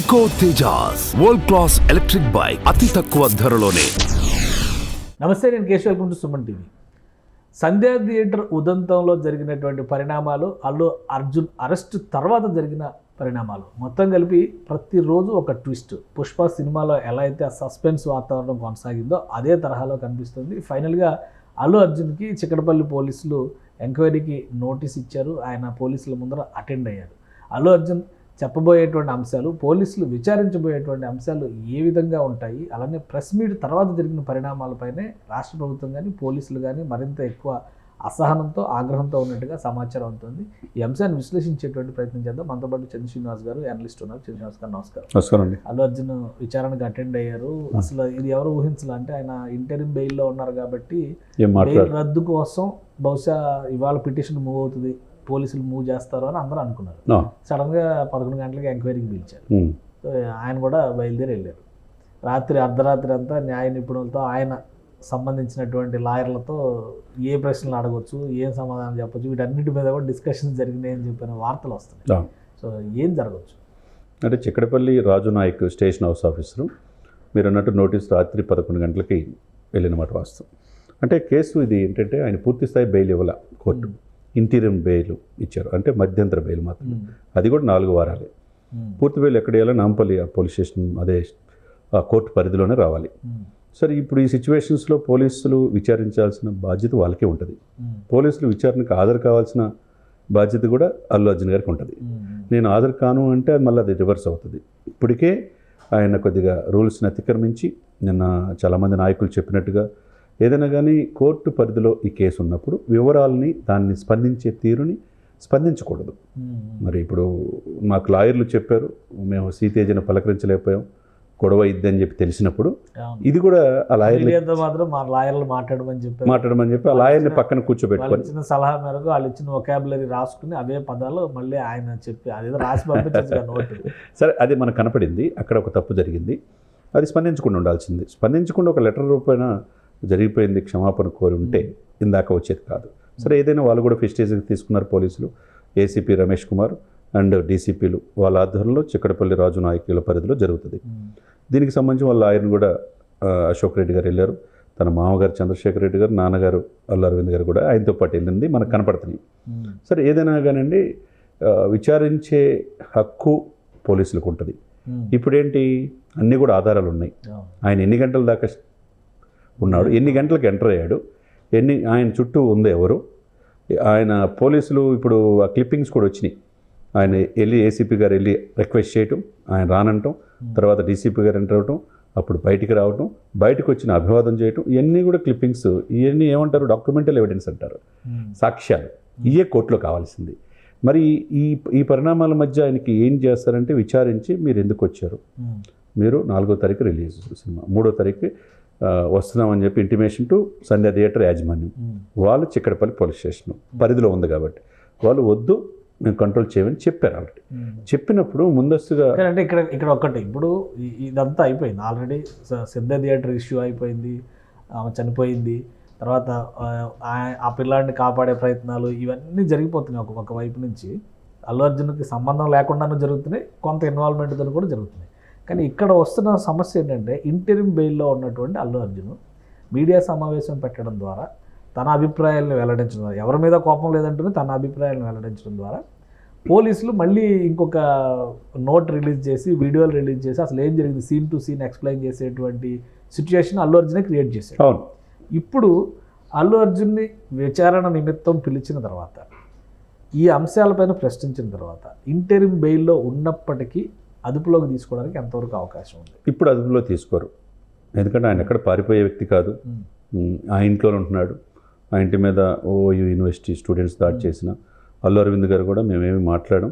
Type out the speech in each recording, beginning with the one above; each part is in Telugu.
Eco Tejas world class electric bike అతి తక్కువ ధరలోనే. నమస్తే, నేను Keshav, welcome to Suman TV. Sandhya theatre ఉదంతంలో జరిగినటువంటి పరిణామాలు, అల్లు అర్జున్ అరెస్ట్ తర్వాత జరిగిన పరిణామాలు మొత్తం కలిపి ప్రతిరోజు ఒక ట్విస్ట్. పుష్ప సినిమాలో ఎలా అయితే ఆ సస్పెన్స్ వాతావరణం కొనసాగిందో అదే తరహాలో కనిపిస్తుంది. ఫైనల్గా అల్లు అర్జున్కి చిక్కడపల్లి పోలీసులు ఎంక్వైరీకి నోటీస్ ఇచ్చారు. ఆయన పోలీసుల ముందర అటెండ్ అయ్యారు. అల్లు అర్జున్ చెప్పబోయేటువంటి అంశాలు, పోలీసులు విచారించబోయేటువంటి అంశాలు ఏ విధంగా ఉంటాయి, అలానే ప్రెస్ మీట్ తర్వాత జరిగిన పరిణామాలపైనే రాష్ట్ర ప్రభుత్వం కానీ పోలీసులు కానీ మరింత ఎక్కువ అసహనంతో, ఆగ్రహంతో ఉన్నట్టుగా సమాచారం అవుతుంది. ఈ అంశాన్ని విశ్లేషించేటువంటి ప్రయత్నం చేద్దాం. మనతో పాటు చంద్ర శ్రీనివాస్ గారు, అనలిస్ట్ ఉన్నారు. చంద్ర శ్రీనివాస్ గారు నమస్కారం. నమస్కారం అండి. అల్లు అర్జున్ విచారణకు అటెండ్ అయ్యారు. అసలు ఇది ఎవరు ఊహించాలి అంటే, ఆయన ఇంటరిమ్ బెయిల్లో ఉన్నారు కాబట్టి బెయిల్ రద్దు కోసం బహుశా ఇవాళ పిటిషన్ మూవ్ అవుతుంది, పోలీసులు మూవ్ చేస్తారు అని అందరూ అనుకున్నారు. సడన్గా 11 గంటలకి ఎంక్వైరీకి పిలిచారు. సో ఆయన కూడా బయలుదేరి వెళ్ళారు. అర్ధరాత్రి అంతా న్యాయ నిపుణులతో, ఆయన సంబంధించినటువంటి లాయర్లతో ఏ ప్రశ్నలు అడగవచ్చు, ఏం సమాధానం చెప్పచ్చు, వీటన్నిటి మీద కూడా డిస్కషన్స్ జరిగినాయని చెప్పిన వార్తలు వస్తున్నాయి. సో ఏం జరగవచ్చు అంటే, చిక్కడపల్లి రాజు నాయక్ స్టేషన్ హౌస్ ఆఫీసరు మీరు అన్నట్టు నోటీస్ రాత్రి 11 గంటలకి వెళ్ళినమాట వాస్తవం. అంటే కేసు ఇది ఏంటంటే, ఆయన పూర్తిస్థాయి బెయిల్ ఇవ్వాల, కోర్టు ఇంటీరియం బెయిల్ ఇచ్చారు. అంటే మధ్యంతర బెయిల్ మాత్రం, అది కూడా 4 వారాలే. పూర్తి బెయిల్ ఎక్కడ వేయాలో నాంపల్లి పోలీస్ స్టేషన్, అదే కోర్టు పరిధిలోనే రావాలి. సరే, ఇప్పుడు ఈ సిచ్యువేషన్స్లో పోలీసులు విచారించాల్సిన బాధ్యత వాళ్ళకే ఉంటుంది. పోలీసులు విచారణకు హాజరు కావాల్సిన బాధ్యత కూడా అల్లు అర్జున్ గారికి ఉంటుంది. నేను హాజరు కాను అంటే మళ్ళీ అది రివర్స్ అవుతుంది. ఇప్పటికే ఆయన కొద్దిగా రూల్స్ని అతిక్రమించి, నిన్న చాలామంది నాయకులు చెప్పినట్టుగా, ఏదైనా కానీ కోర్టు పరిధిలో ఈ కేసు ఉన్నప్పుడు వివరాలని, దాన్ని స్పందించే తీరుని స్పందించకూడదు. మరి ఇప్పుడు మాకు లాయర్లు చెప్పారు, మేము సీతేజను పలకరించలేకపోయాం, గొడవ ఇద్దని చెప్పి తెలిసినప్పుడు ఇది కూడా ఆ లాయర్లు మాట్లాడమని చెప్పి ఆ లాయర్ని పక్కన కూర్చోబెట్టుకొని ఇచ్చిన సలహా మేరకు వాళ్ళు ఇచ్చిన వొకాబులరీ రాసుకుని అవే పదాలు మళ్ళీ ఆయన చెప్పి అదేదో రాసి పంపించారు. సరే, అది మనకు కనపడింది, అక్కడ ఒక తప్పు జరిగింది, అది స్పందించకుండా ఉండాల్సింది. స్పందించకుండా ఒక లెటర్ రూపాయన జరిగిపోయింది, క్షమాపణ కోరి ఉంటే ఇందాక వచ్చేది కాదు. సరే, ఏదైనా వాళ్ళు కూడా ఫెస్టేజ్కి తీసుకున్నారు పోలీసులు. ఏసీపీ రమేష్ కుమార్ అండ్ డీసీపీలు వాళ్ళ ఆధ్వర్యంలో చిక్కడపల్లి రాజు నాయకుల పరిధిలో జరుగుతుంది. దీనికి సంబంధించి వాళ్ళ ఆయన్ని కూడా అశోక్ రెడ్డి గారు వెళ్ళారు, తన మామగారు చంద్రశేఖర్ రెడ్డి గారు, నాన్నగారు అల్లు అరవింద్ గారు కూడా ఆయనతో పాటు వెళ్ళింది మనకు కనపడుతున్నాయి. సరే, ఏదైనా కానివ్వండి, విచారించే హక్కు పోలీసులకు ఉంటుంది. ఇప్పుడేంటి, అన్నీ కూడా ఆధారాలు ఉన్నాయి. ఆయన ఎన్ని గంటల దాకా ఉన్నాడు, ఎన్ని గంటలకు ఎంటర్ అయ్యాడు, ఆయన చుట్టూ ఉంది ఎవరు, ఆయన పోలీసులు ఇప్పుడు ఆ క్లిప్పింగ్స్ కూడా వచ్చినాయి. ఆయన వెళ్ళి ఏసీపీ గారు వెళ్ళి రిక్వెస్ట్ చేయటం, ఆయన రానంటాం, తర్వాత డీసీపీ గారు ఎంటర్ అవటం, అప్పుడు బయటికి రావటం, బయటకు వచ్చిన అభివాదం చేయటం, ఇవన్నీ కూడా క్లిప్పింగ్స్. ఇవన్నీ ఏమంటారు, డాక్యుమెంటల్ ఎవిడెన్స్ అంటారు, సాక్ష్యాలు. ఇవే కోర్టులో కావాల్సింది. మరి ఈ పరిణామాల మధ్య ఆయనకి ఏం చేస్తారంటే, విచారించి మీరు ఎందుకు వచ్చారు, మీరు 4వ తారీఖు రిలీజ్ సినిమా, 3వ తారీఖు వస్తున్నామని చెప్పి ఇంటిమేషన్ టు సంధ్యా థియేటర్ యాజమాన్యం, వాళ్ళు చిక్కడపల్లి పోలీస్ స్టేషన్ పరిధిలో ఉంది కాబట్టి వాళ్ళు వద్దు, మేము కంట్రోల్ చేయమని చెప్పారు. ఆల్రెడీ చెప్పినప్పుడు ముందస్తుగా అంటే ఇక్కడ ఒక్కటి, ఇప్పుడు ఇదంతా అయిపోయింది ఆల్రెడీ. సంధ్యా థియేటర్ ఇష్యూ అయిపోయింది, ఆమె చనిపోయింది, తర్వాత ఆ పిల్లాడిని కాపాడే ప్రయత్నాలు ఇవన్నీ జరిగిపోతున్నాయి. ఒక వైపు నుంచి అల్లు అర్జున్కి సంబంధం లేకుండానే జరుగుతున్నాయి, కొంత ఇన్వాల్వ్మెంట్తో కూడా జరుగుతున్నాయి. కానీ ఇక్కడ వస్తున్న సమస్య ఏంటంటే, ఇంటరిమ్ బెయిల్లో ఉన్నటువంటి అల్లు అర్జున్ మీడియా సమావేశం పెట్టడం ద్వారా తన అభిప్రాయాలను వెల్లడించడం ద్వారా, ఎవరి మీద కోపం లేదంటూనే తన అభిప్రాయాలను వెల్లడించడం ద్వారా పోలీసులు మళ్ళీ ఇంకొక నోట్ రిలీజ్ చేసి, వీడియోలు రిలీజ్ చేసి, అసలు ఏం జరిగింది సీన్ టు సీన్ ఎక్స్ప్లెయిన్ చేసేటువంటి సిచ్యువేషన్ అల్లు అర్జునే క్రియేట్ చేశారు. ఇప్పుడు అల్లు అర్జున్ని విచారణ నిమిత్తం పిలిచిన తర్వాత, ఈ అంశాలపైన ప్రశ్నించిన తర్వాత, ఇంటరిమ్ బెయిల్లో ఉన్నప్పటికీ అదుపులోకి తీసుకోవడానికి ఎంతవరకు అవకాశం ఉంది? ఇప్పుడు అదుపులో తీసుకోరు, ఎందుకంటే ఆయన ఎక్కడ పారిపోయే వ్యక్తి కాదు, ఆ ఇంట్లోనే ఉంటున్నాడు. ఆ ఇంటి మీద ఓయూ యూనివర్సిటీ స్టూడెంట్స్ దాడి చేసిన అల్లు అరవింద్ గారు కూడా మేమేమి మాట్లాడాం,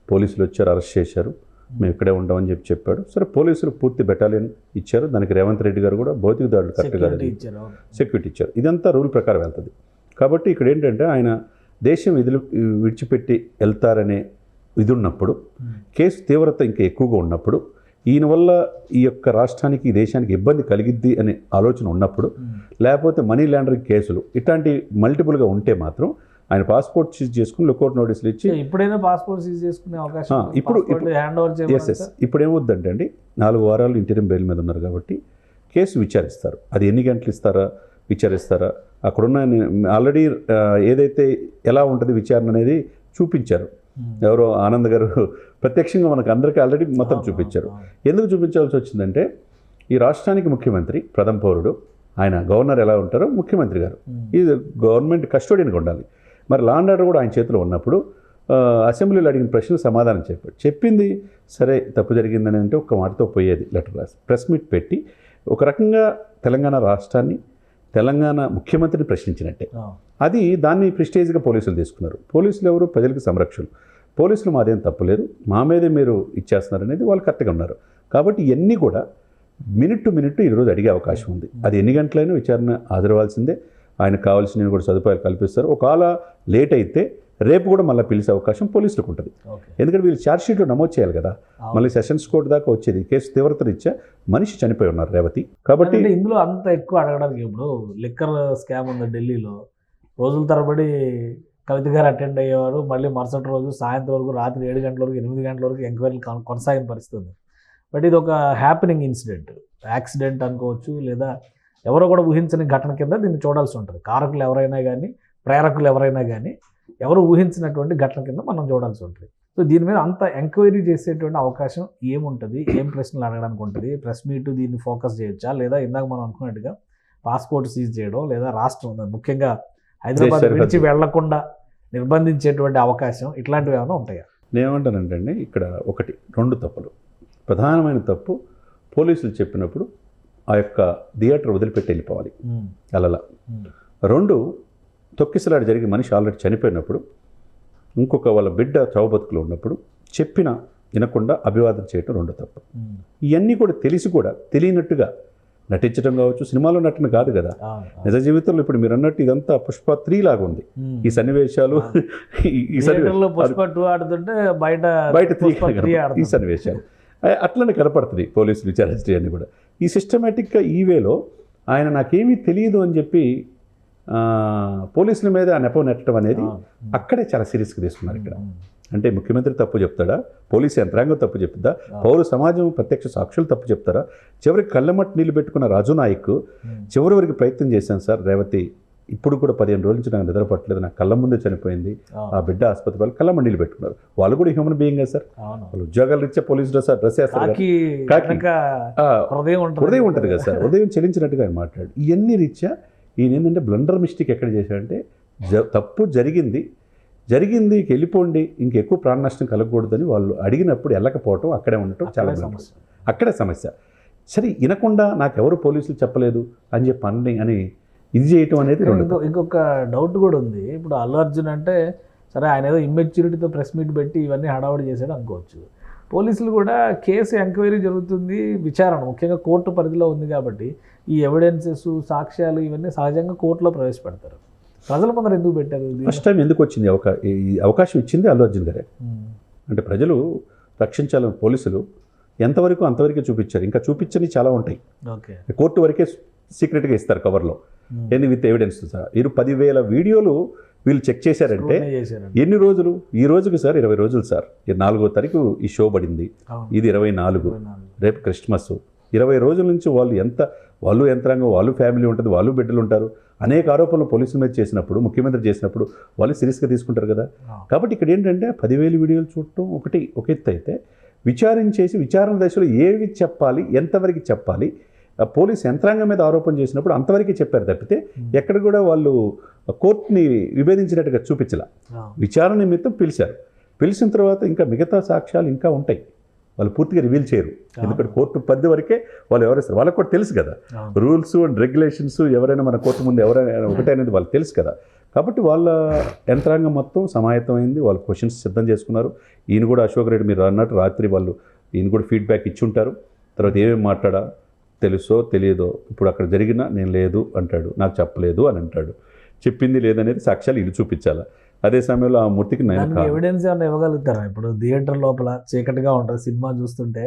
పోలీసులు వచ్చారు, అరెస్ట్ చేశారు, మేము ఇక్కడే ఉంటామని చెప్పాడు. సరే, పోలీసులు పూర్తి బెటాలియన్ ఇచ్చారు, దానికి రేవంత్ రెడ్డి గారు కూడా భౌతిక దాడులు కరెక్ట్గా సెక్యూరిటీ ఇచ్చారు. ఇదంతా రూల్ ప్రకారం వెళ్తుంది. కాబట్టి ఇక్కడ ఏంటంటే, ఆయన దేశం విడిచిపెట్టి వెళ్తారనే ఇది ఉన్నప్పుడు, కేసు తీవ్రత ఇంకా ఎక్కువగా ఉన్నప్పుడు, ఈయన వల్ల ఈ యొక్క రాష్ట్రానికి, ఈ దేశానికి ఇబ్బంది కలిగిద్ది అనే ఆలోచన ఉన్నప్పుడు, లేకపోతే మనీ లాండరింగ్ కేసులు ఇట్లాంటి మల్టిపుల్గా ఉంటే మాత్రం ఆయన పాస్పోర్ట్ సీజ్ చేసుకుని లుకౌట్ నోటీసులు ఇచ్చి ఇప్పుడైనా పాస్పోర్ట్ సీజ్ చేసుకునే అవకాశం ఇప్పుడు హ్యాండ్ ఓవర్ ఎస్ ఇప్పుడు ఏమవుద్దంటే అండి 4 వారాలు ఇంటీరియం బెయిల్ మీద ఉన్నారు కాబట్టి కేసు విచారిస్తారు. అది ఎన్ని గంటలు ఇస్తారా విచారిస్తారా అక్కడున్న ఆల్రెడీ ఏదైతే ఎలా ఉంటుంది విచారణ అనేది చూపించారు. ఎవరో ఆనంద్ గారు ప్రత్యక్షంగా మనకు అందరికీ ఆల్రెడీ మొత్తం చూపించారు. ఎందుకు చూపించాల్సి వచ్చిందంటే ఈ రాష్ట్రానికి ముఖ్యమంత్రి ప్రథమ పౌరుడు, ఆయన గవర్నర్ ఎలా ఉంటారో ముఖ్యమంత్రి గారు ఈ గవర్నమెంట్ కస్టోడియన్గా ఉండాలి. మరి లా అండ్ ఆర్డర్ కూడా ఆయన చేతిలో ఉన్నప్పుడు అసెంబ్లీలో అడిగిన ప్రశ్నలు సమాధానం చెప్పింది సరే తప్పు జరిగిందని అంటే ఒక్క మాటతో పోయేది. లెటర్ రాసి ప్రెస్ మీట్ పెట్టి ఒక రకంగా తెలంగాణ రాష్ట్రాన్ని తెలంగాణ ముఖ్యమంత్రిని ప్రశ్నించినట్టే. అది దాన్ని ప్రెస్టేజ్గా పోలీసులు తీసుకున్నారు. పోలీసులు ఎవరు ప్రజలకు సంరక్షణలు. పోలీసులు మాదేం తప్పులేదు, మా మీదే మీరు ఇచ్చేస్తున్నారు అనేది వాళ్ళు కరెక్ట్గా ఉన్నారు. కాబట్టి ఇవన్నీ కూడా మినిట్ టు మినిట్ ఈరోజు అడిగే అవకాశం ఉంది. అది ఎన్ని గంటలైనా విచారణ హాజరవ్వాల్సిందే. ఆయనకు కావాల్సిన కూడా సదుపాయాలు కల్పిస్తారు. ఒకవేళ లేట్ అయితే రేపు కూడా మళ్ళీ పిలిచే అవకాశం పోలీసులకు ఉంటుంది. ఎందుకంటే వీళ్ళు ఛార్జ్షీట్లో నమోదు చేయాలి కదా. మళ్ళీ సెషన్స్ కోర్టు దాకా వచ్చేది. కేసు తీవ్రత రీత్యా మనిషి చనిపోయి ఉన్నారు రేవతి. కాబట్టి ఇందులో అంత ఎక్కువ అడగడానికి ఇప్పుడు లిక్కర్ స్కామ్ ఉంది ఢిల్లీలో, రోజుల తరబడి కవిత గారు అటెండ్ అయ్యేవారు. మళ్ళీ మరుసటి రోజు సాయంత్రం వరకు రాత్రి 7 గంటల వరకు 8 గంటల వరకు ఎంక్వైరీలు కొనసాగిన పరిస్థితి ఉంది. బట్ ఇది ఒక హ్యాపెనింగ్ ఇన్సిడెంట్, యాక్సిడెంట్ అనుకోవచ్చు, లేదా ఎవరో కూడా ఊహించని ఘటన కింద దీన్ని చూడాల్సి ఉంటుంది. కారకులు ఎవరైనా కానీ ప్రేరకులు ఎవరైనా కానీ ఎవరు ఊహించినటువంటి ఘటన కింద మనం చూడాల్సి ఉంటుంది. సో దీని మీద అంత ఎంక్వైరీ చేసేటువంటి అవకాశం ఏముంటుంది, ఏం ప్రశ్నలు అడగడానికి ఉంటుంది, ప్రెస్ మీట్ దీన్ని ఫోకస్ చేయొచ్చా, లేదా ఇందాక మనం అనుకున్నట్టుగా పాస్పోర్ట్ సీజ్ చేయడం, లేదా రాష్ట్రం ముఖ్యంగా హైదరాబాద్ విడిచి వెళ్లకుండా నిర్బంధించేటువంటి అవకాశం, ఇట్లాంటివి ఏమైనా ఉంటాయా? నేనేమంటానంటే అండి ఇక్కడ 2 తప్పులు. ప్రధానమైన తప్పు పోలీసులు చెప్పినప్పుడు ఆ యొక్క థియేటర్ వదిలిపెట్టి వెళ్ళిపోవాలి అలా. 2 తొక్కిసలాట జరిగి మనిషి ఆల్రెడీ చనిపోయినప్పుడు ఇంకొక వాళ్ళ బిడ్డ చావుబతుకులు ఉన్నప్పుడు చెప్పినా వినకుండా అభివాదం చేయటం 2 తప్పు. ఇవన్నీ కూడా తెలిసి కూడా తెలియనట్టుగా నటించడం కావచ్చు, సినిమాలో నటన కాదు కదా, నిజ జీవితంలో. ఇప్పుడు మీరు అన్నట్టు ఇదంతా పుష్ప 3 లాగా ఉంది ఈ సన్నివేశాలు. ఈ పుష్ప 2 ఆడుతుంటే బయట ఈ సన్నివేశాలు అట్లనే కనపడుతుంది పోలీసులు విచారించడం అన్ని కూడా. ఈ సిస్టమేటిక్గా ఈ వేలో ఆయన నాకేమీ తెలియదు అని చెప్పి పోలీసుల మీద ఆ నెపం నెట్టడం అనేది అక్కడే చాలా సీరియస్గా తీసుకున్నారు. ఇక్కడ అంటే ముఖ్యమంత్రి తప్పు చెప్తాడా, పోలీసు యంత్రాంగం తప్పు చెప్తుందా, పౌర సమాజం ప్రత్యక్ష సాక్షులు తప్పు చెప్తారా? చివరికి కళ్ళమట్టు నీళ్ళు పెట్టుకున్న రాజు నాయక్ చివరి వరకు ప్రయత్నం చేశాను సార్, రేవతి ఇప్పుడు కూడా 15 రోజుల నుంచి నాకు నిద్ర పట్టలేదు, నాకు కళ్ళ ముందే చనిపోయింది, ఆ బిడ్డ ఆసుపత్రి వాళ్ళు కళ్ళ మండీలు పెట్టుకున్నారు. వాళ్ళు కూడా హ్యూమన్ బీయింగ్ సార్, వాళ్ళు ఉద్యోగాలు ఇచ్చే పోలీసు డ్రెస్ వేస్తారు, హృదయం ఉంటుంది కదా సార్, ఉదయం చెల్లించినట్టుగా ఆయన మాట్లాడు. ఇవన్నీ రీత్యా ఈయన ఏంటంటే బ్లండర్ మిస్టేక్ ఎక్కడ చేశాడంటే తప్పు జరిగింది వెళ్ళిపోండి, ఇంకెక్కువ ప్రాణ నష్టం కలగకూడదని వాళ్ళు అడిగినప్పుడు వెళ్ళకపోవటం, అక్కడే ఉండటం చాలా సమస్య. అక్కడే సమస్య. సరే వినకుండా నాకెవరు పోలీసులు చెప్పలేదు అని చెప్పి అని ఇది చేయటం అనేది. ఇంకొక డౌట్ కూడా ఉంది. ఇప్పుడు అల్లు అర్జున్ అంటే సరే ఆయన ఏదో ఇమ్మెచ్యూరిటీతో ప్రెస్ మీట్ పెట్టి ఇవన్నీ హడావుడి చేశాడు అనుకోవచ్చు. పోలీసులు కూడా కేసు ఎంక్వైరీ జరుగుతుంది, విచారణ ముఖ్యంగా కోర్టు పరిధిలో ఉంది కాబట్టి ఈ ఎవిడెన్సెస్, సాక్ష్యాలు ఇవన్నీ సహజంగా కోర్టులో ప్రవేశపెడతారు. ప్రజల ముందర ఎందుకు పెట్టారు? ఫస్ట్ టైం ఎందుకు వచ్చింది ఈ అవకాశం ఇచ్చింది అల్లు అర్జున్ గారే. అంటే ప్రజలు రక్షించాలని పోలీసులు ఎంతవరకు అంతవరకే చూపించారు, ఇంకా చూపించని చాలా ఉంటాయి. కోర్టు వరకే సీక్రెట్గా ఇస్తారు కవర్లో, ఎన్ని విత్ ఎవిడెన్స్ సార్. 10,000 వీడియోలు వీళ్ళు చెక్ చేశారంటే ఎన్ని రోజులు? ఈ రోజుకి సార్ 20 రోజులు సార్. 4వ తారీఖు ఈ షో పడింది, ఇది 24, రేపు క్రిస్మస్. 20 రోజుల నుంచి వాళ్ళు యంత్రాంగం, వాళ్ళు ఫ్యామిలీ ఉంటుంది, వాళ్ళు బిడ్డలు ఉంటారు. అనేక ఆరోపణలు పోలీసుల మీద చేసినప్పుడు, ముఖ్యమంత్రి చేసినప్పుడు వాళ్ళు సీరియస్గా తీసుకుంటారు కదా. కాబట్టి ఇక్కడ ఏంటంటే 10,000 వీడియోలు చూడటం ఒక ఎత్తు అయితే, విచారణ దశలో ఏవి చెప్పాలి, ఎంతవరకు చెప్పాలి, పోలీసు యంత్రాంగం మీద ఆరోపణ చేసినప్పుడు అంతవరకే చెప్పారు తప్పితే ఎక్కడ కూడా వాళ్ళు కోర్టుని విభేదించినట్టుగా చూపించాల. విచారణ నిమిత్తం పిలిచిన తర్వాత ఇంకా మిగతా సాక్ష్యాలు ఇంకా ఉంటాయి, వాళ్ళు పూర్తిగా రివీల్ చేయరు. ఎందుకంటే కోర్టు పరిధి వరకే వాళ్ళు ఎవరేస్తారు, వాళ్ళకి కూడా తెలుసు కదా రూల్స్ అండ్ రెగ్యులేషన్స్. ఎవరైనా మన కోర్టు ముందు ఎవరైనా ఒకటే అనేది వాళ్ళకి తెలుసు కదా. కాబట్టి వాళ్ళ యంత్రాంగం మొత్తం సమాయత్తమైంది, వాళ్ళు క్వశ్చన్స్ సిద్ధం చేసుకున్నారు. ఈయన కూడా అశోక్ రెడ్డి మీరు అన్నట్టు రాత్రి వాళ్ళు ఈయన కూడా ఫీడ్బ్యాక్ ఇచ్చి ఉంటారు. తర్వాత ఏమేమి మాట్లాడా తెలుసో తెలియదో, ఇప్పుడు అక్కడ జరిగినా నేను లేదు అంటాడు, నాకు చెప్పలేదు అని అంటాడు, చెప్పింది లేదనేది సాక్ష్యాలు ఇల్లు చూపించాలా. అదే సమయంలో ఆ మూర్తికి ఎవిడెన్స్ ఏమైనా ఇవ్వగలుగుతారా? ఇప్పుడు థియేటర్ లోపల చీకటిగా ఉంటుంది, సినిమా చూస్తుంటే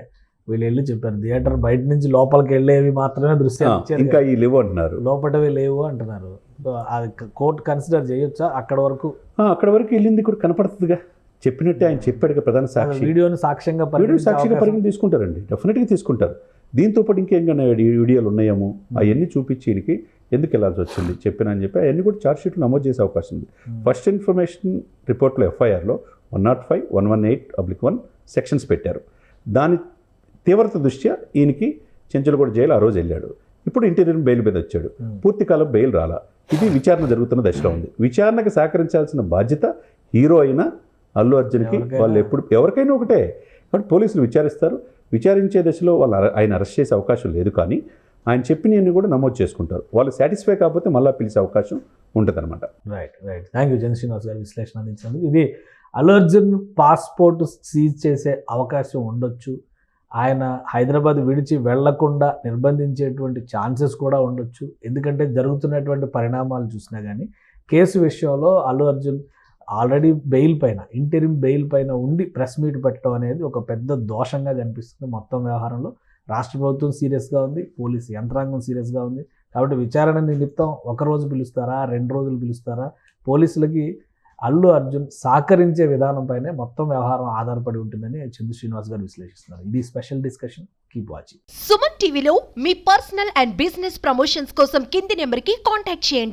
వీళ్ళు వెళ్ళి చెప్పారు థియేటర్ బయట నుంచి లోపలికి వెళ్ళేవి మాత్రమే దృశ్యం, ఇంకా ఈ లేవు అంటున్నారు, లోపలవి లేవు అంటున్నారు. అది కోర్టు కన్సిడర్ చేయొచ్చా అక్కడ వరకు? అక్కడ వరకు వెళ్ళింది కూడా కనపడుతుందిగా, చెప్పినట్టే ఆయన చెప్పాడు ప్రధాన సాక్షి. వీడియోని సాక్ష్యంగా వీడియో సాక్షిగా పరిగణ తీసుకుంటారండి, డెఫినెట్గా తీసుకుంటారు. దీంతో పాటు ఇంకేమైనా వీడియోలు ఉన్నాయేమో అవన్నీ చూపించి ఈయనకి ఎందుకు వెళ్ళాల్సి వచ్చింది చెప్పినా అని చెప్పి అవన్నీ కూడా ఛార్జ్షీట్లు నమోదు చేసే అవకాశం ఉంది. ఫస్ట్ ఇన్ఫర్మేషన్ రిపోర్ట్లో FIRలో 105, 118/1 సెక్షన్స్ పెట్టారు. దాని తీవ్రత దృష్ట్యా ఈయనకి చెంచలగూడ జైలు ఆ రోజు వెళ్ళాడు. ఇప్పుడు ఇంటీరియర్ బెయిల్ మీద వచ్చాడు, పూర్తికాలం బెయిల్ రాలా. ఇది విచారణ జరుగుతున్న దశలో ఉంది. విచారణకు సహకరించాల్సిన బాధ్యత హీరో అయినా అల్లు అర్జున్కి వాళ్ళు ఎవరికైనా ఒకటే. కాబట్టి పోలీసులు విచారిస్తారు, విచారించే దశలో ఆయన అరెస్ట్ చేసే అవకాశం లేదు. కానీ ఆయన చెప్పినవన్నీ కూడా నమోదు చేసుకుంటారు. వాళ్ళు సాటిస్ఫై కాకపోతే మళ్ళీ పిలిచే అవకాశం ఉంటుంది అనమాట. Right. Thank you Jan Srinivas గారు విశ్లేషణ అందించినందుకు. ఇది అల్లు అర్జున్ పాస్పోర్ట్ సీజ్ చేసే అవకాశం ఉండొచ్చు, ఆయన హైదరాబాద్ విడిచి వెళ్లకుండా నిర్బంధించేటువంటి ఛాన్సెస్ కూడా ఉండొచ్చు. ఎందుకంటే జరుగుతున్నటువంటి పరిణామాలు చూసినా కానీ కేసు విషయంలో అల్లు అర్జున్ ఆల్రెడీ బెయిల్ పైన, ఇంటరిమ్ బెయిల్ పైన ఉండి ప్రెస్ మీట్ పెట్టడం అనేది ఒక పెద్ద దోషంగా కనిపిస్తుంది. మొత్తం వ్యవహారంలో రాష్ట్ర ప్రభుత్వం సీరియస్గా ఉంది, పోలీసు యంత్రాంగం సీరియస్గా ఉంది. కాబట్టి విచారణ నిమిత్తం ఒకరోజు పిలుస్తారా, 2 రోజులు పిలుస్తారా, పోలీసులకి అల్లు అర్జున్ సహకరించే విధానం పైనే మొత్తం వ్యవహారం ఆధారపడి ఉంటుందని చందు శ్రీనివాస్ గారు విశ్లేషిస్తున్నారు. ఇది special discussion. Keep watching. Suman టీవీలో మీ పర్సనల్ అండ్ బిజినెస్ ప్రమోషన్స్ కోసం కింది నెంబర్కి కాంటాక్ట్ చేయండి.